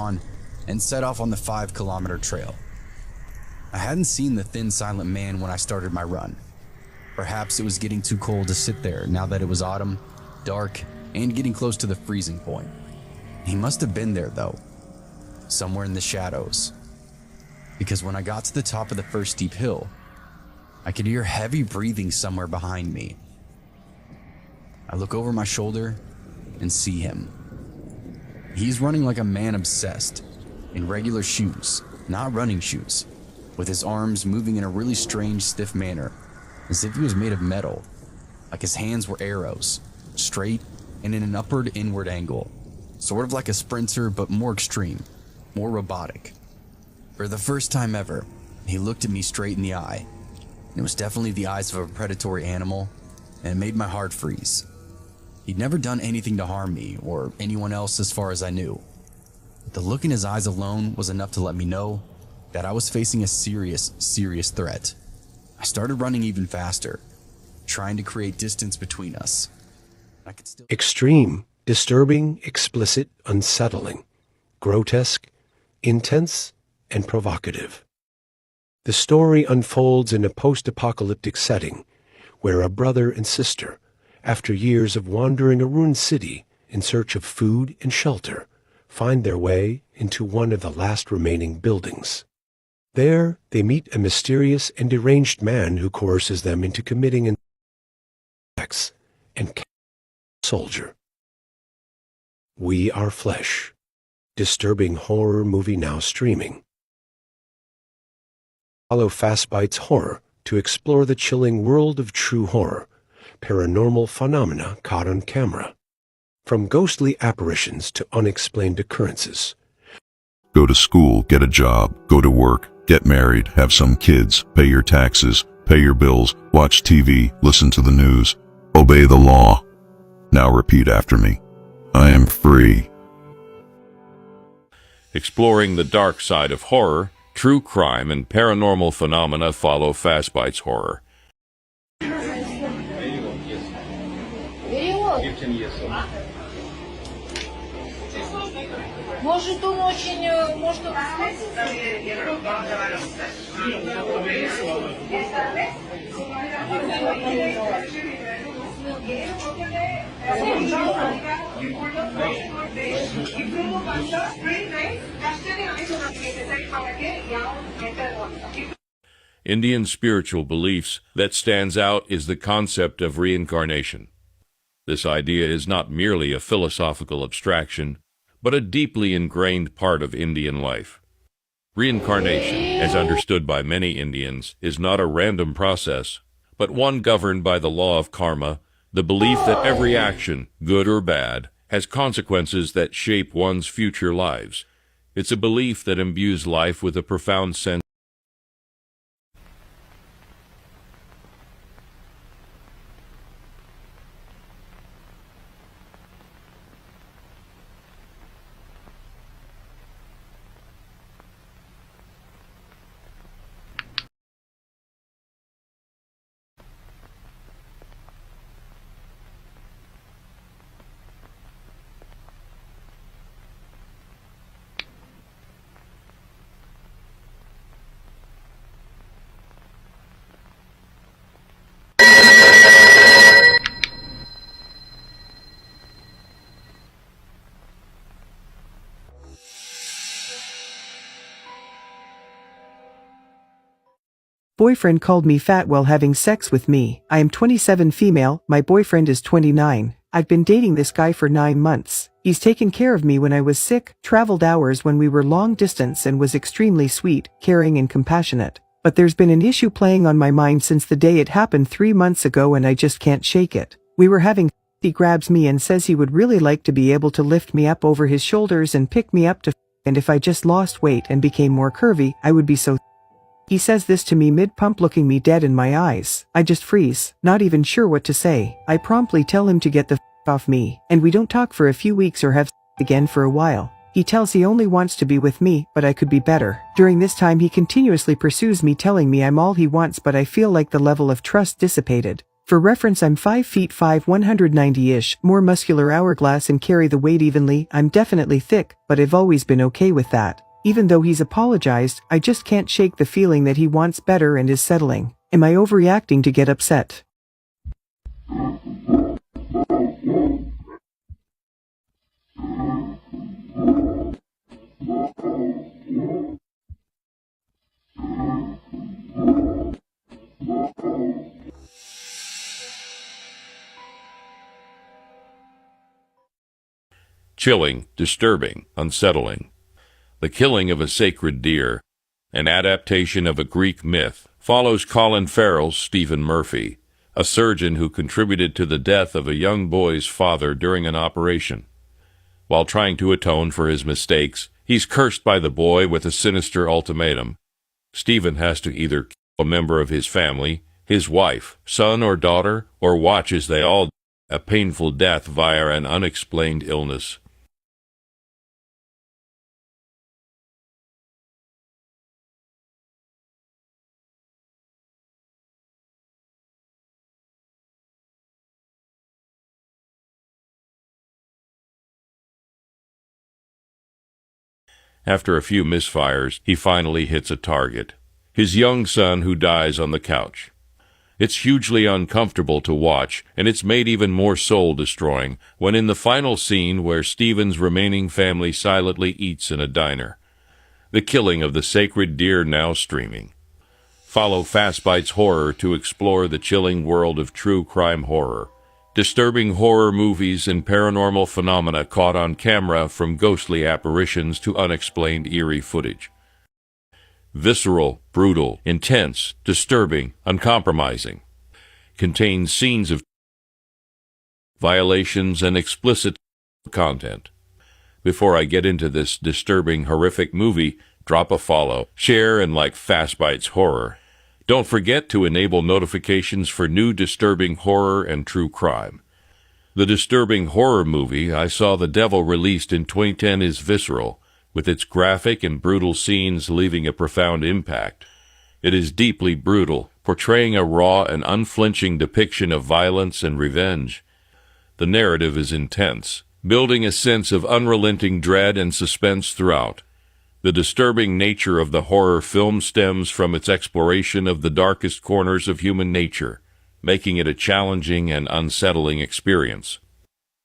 on and set off on the 5-kilometer trail. I hadn't seen the thin, silent man when I started my run. Perhaps it was getting too cold to sit there now that it was autumn, dark, and getting close to the freezing point. He must have been there though, somewhere in the shadows. Because when I got to the top of the first steep hill, I could hear heavy breathing somewhere behind me. I look over my shoulder and see him. He's running like a man obsessed, in regular shoes, not running shoes, with his arms moving in a really strange, stiff manner, as if he was made of metal, like his hands were arrows, straight and in an upward-inward angle, sort of like a sprinter but more extreme, more robotic. For the first time ever, he looked at me straight in the eye. It was definitely the eyes of a predatory animal, and it made my heart freeze. He'd never done anything to harm me or anyone else as far as I knew. But the look in his eyes alone was enough to let me know that I was facing a serious, serious threat. I started running even faster, trying to create distance between us. I could still... Extreme, disturbing, explicit, unsettling, grotesque, intense, and provocative. The story unfolds in a post-apocalyptic setting where a brother and sister, after years of wandering a ruined city in search of food and shelter, find their way into one of the last remaining buildings. There, they meet a mysterious and deranged man who coerces them into committing an acts and soldier. We Are Flesh. Disturbing horror movie now streaming. Follow Fasbytes Horror to explore the chilling world of true horror, paranormal phenomena caught on camera. From ghostly apparitions to unexplained occurrences. Go to school, get a job, go to work, get married, have some kids, pay your taxes, pay your bills, watch TV, listen to the news, obey the law. Now repeat after me. I am free. Exploring the dark side of horror, true crime, and paranormal phenomena, follow Fasbytes Horror. Может, он очень... Может, он... Indian spiritual beliefs that stands out is the concept of reincarnation. This idea is not merely a philosophical abstraction, but a deeply ingrained part of Indian life. Reincarnation, as understood by many Indians, is not a random process, but one governed by the law of karma, the belief that every action, good or bad, has consequences that shape one's future lives. It's a belief that imbues life with a profound sense Boyfriend called me fat while having sex with me. I am 27 female, my boyfriend is 29. I've been dating this guy for 9 months. He's taken care of me when I was sick, traveled hours when we were long distance and was extremely sweet, caring and compassionate. But there's been an issue playing on my mind since the day it happened 3 months ago and I just can't shake it. We were having he grabs me and says he would really like to be able to lift me up over his shoulders and pick me up to and if I just lost weight and became more curvy, I would be so. He says this to me mid-pump looking me dead in my eyes. I just freeze, not even sure what to say. I promptly tell him to get the off me, and we don't talk for a few weeks or have again for a while. He tells he only wants to be with me, but I could be better. During this time he continuously pursues me telling me I'm all he wants but I feel like the level of trust dissipated. For reference, I'm 5 feet 5, 190-ish, more muscular hourglass and carry the weight evenly. I'm definitely thick, but I've always been okay with that. Even though he's apologized, I just can't shake the feeling that he wants better and is settling. Am I overreacting to get upset? Chilling, disturbing, unsettling. The killing of a sacred deer, an adaptation of a Greek myth, follows Colin Farrell's Stephen Murphy, a surgeon who contributed to the death of a young boy's father during an operation. While trying to atone for his mistakes, he's cursed by the boy with a sinister ultimatum. Stephen has to either kill a member of his family, his wife, son or daughter, or watch as they all die a painful death via an unexplained illness. After a few misfires, he finally hits a target, his young son who dies on the couch. It's hugely uncomfortable to watch, and it's made even more soul-destroying when in the final scene where Stephen's remaining family silently eats in a diner. The killing of the sacred deer now streaming. Follow Fasbytes Horror to explore the chilling world of true crime horror. Disturbing horror movies and paranormal phenomena caught on camera, from ghostly apparitions to unexplained eerie footage. Visceral, brutal, intense, disturbing, uncompromising. Contains scenes of violations and explicit content. Before I get into this disturbing, horrific movie, drop a follow, share, and like Fasbytes Horror. Don't forget to enable notifications for new disturbing horror and true crime. The disturbing horror movie I Saw the Devil, released in 2010, is visceral, with its graphic and brutal scenes leaving a profound impact. It is deeply brutal, portraying a raw and unflinching depiction of violence and revenge. The narrative is intense, building a sense of unrelenting dread and suspense throughout. The disturbing nature of the horror film stems from its exploration of the darkest corners of human nature, making it a challenging and unsettling experience.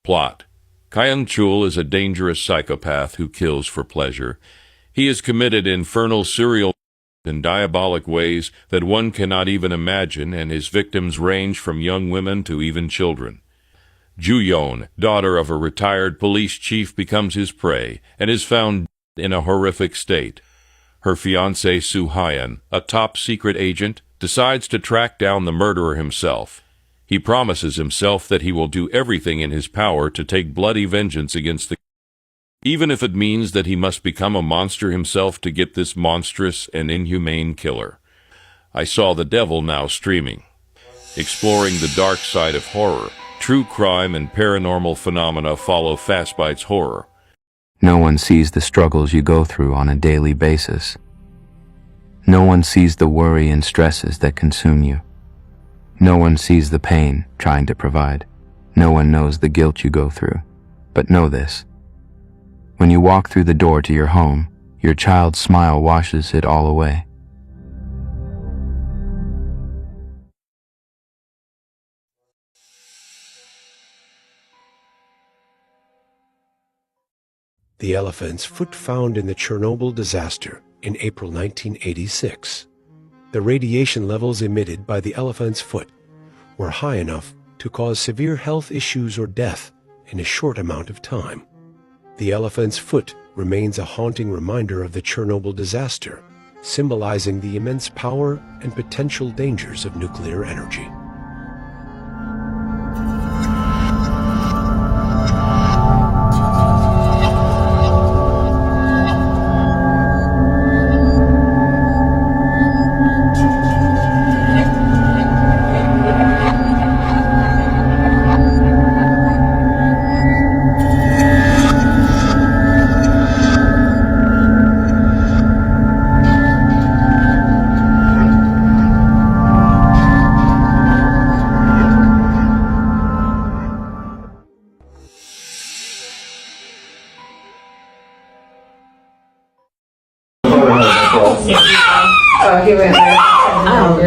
Plot: Kyung-chul is a dangerous psychopath who kills for pleasure. He has committed infernal serial in diabolic ways that one cannot even imagine, and his victims range from young women to even children. Ju-yeon, daughter of a retired police chief, becomes his prey and is found in a horrific state. Her fiancé Soo-hyun, a top-secret agent, decides to track down the murderer himself. He promises himself that he will do everything in his power to take bloody vengeance against the even if it means that he must become a monster himself to get this monstrous and inhumane killer. I Saw the Devil now streaming. Exploring the dark side of horror, true crime, and paranormal phenomena, follow Fasbytes Horror. No one sees the struggles you go through on a daily basis. No one sees the worry and stresses that consume you. No one sees the pain trying to provide. No one knows the guilt you go through. But know this: when you walk through the door to your home, your child's smile washes it all away. The elephant's foot found in the Chernobyl disaster in April 1986. The radiation levels emitted by the elephant's foot were high enough to cause severe health issues or death in a short amount of time. The elephant's foot remains a haunting reminder of the Chernobyl disaster, symbolizing the immense power and potential dangers of nuclear energy. Oh, he went right. Oh,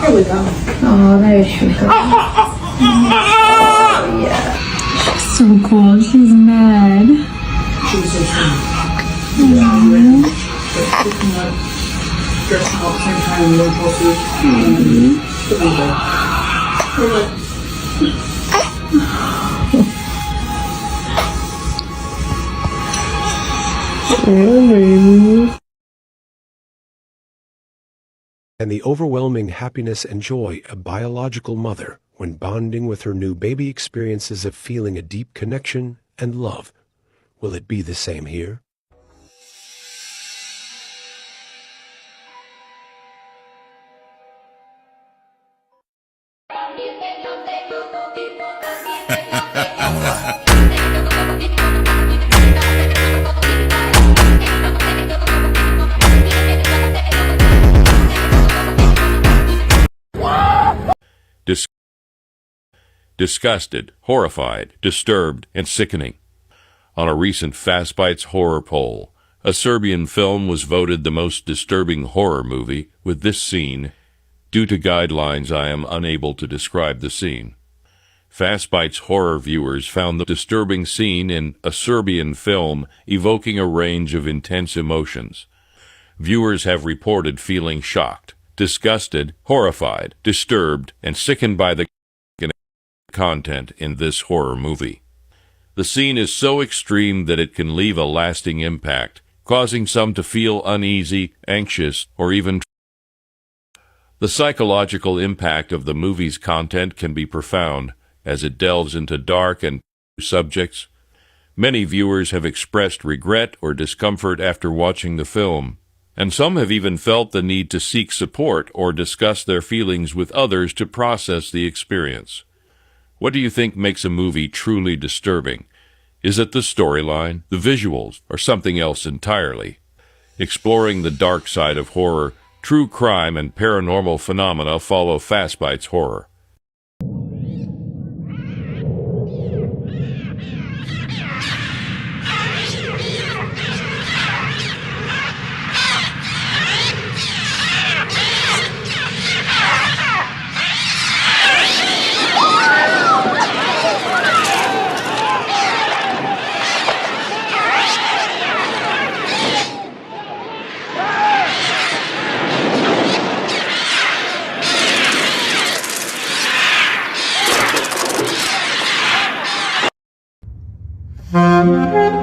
Here we go. Oh, there she goes. Yeah. She's so cool. She's mad. She's so strong. Dress out same time and then And the overwhelming happiness and joy a biological mother when bonding with her new baby experiences of feeling a deep connection and love. Will it be the same here? Disgusted, horrified, disturbed, and sickening. On a recent Fasbytes Horror poll, a Serbian film was voted the most disturbing horror movie with this scene. Due to guidelines, I am unable to describe the scene. Fasbytes Horror viewers found the disturbing scene in a Serbian film evoking a range of intense emotions. Viewers have reported feeling shocked, disgusted, horrified, disturbed, and sickened by the content in this horror movie. The scene is so extreme that it can leave a lasting impact, causing some to feel uneasy, anxious, or even the psychological impact of the movie's content can be profound, as it delves into dark and subjects. Many viewers have expressed regret or discomfort after watching the film, and some have even felt the need to seek support or discuss their feelings with others to process the experience. What do you think makes a movie truly disturbing? Is it the storyline, the visuals, or something else entirely? Exploring the dark side of horror, true crime and paranormal phenomena follow Fasbytes Horror. Thank you.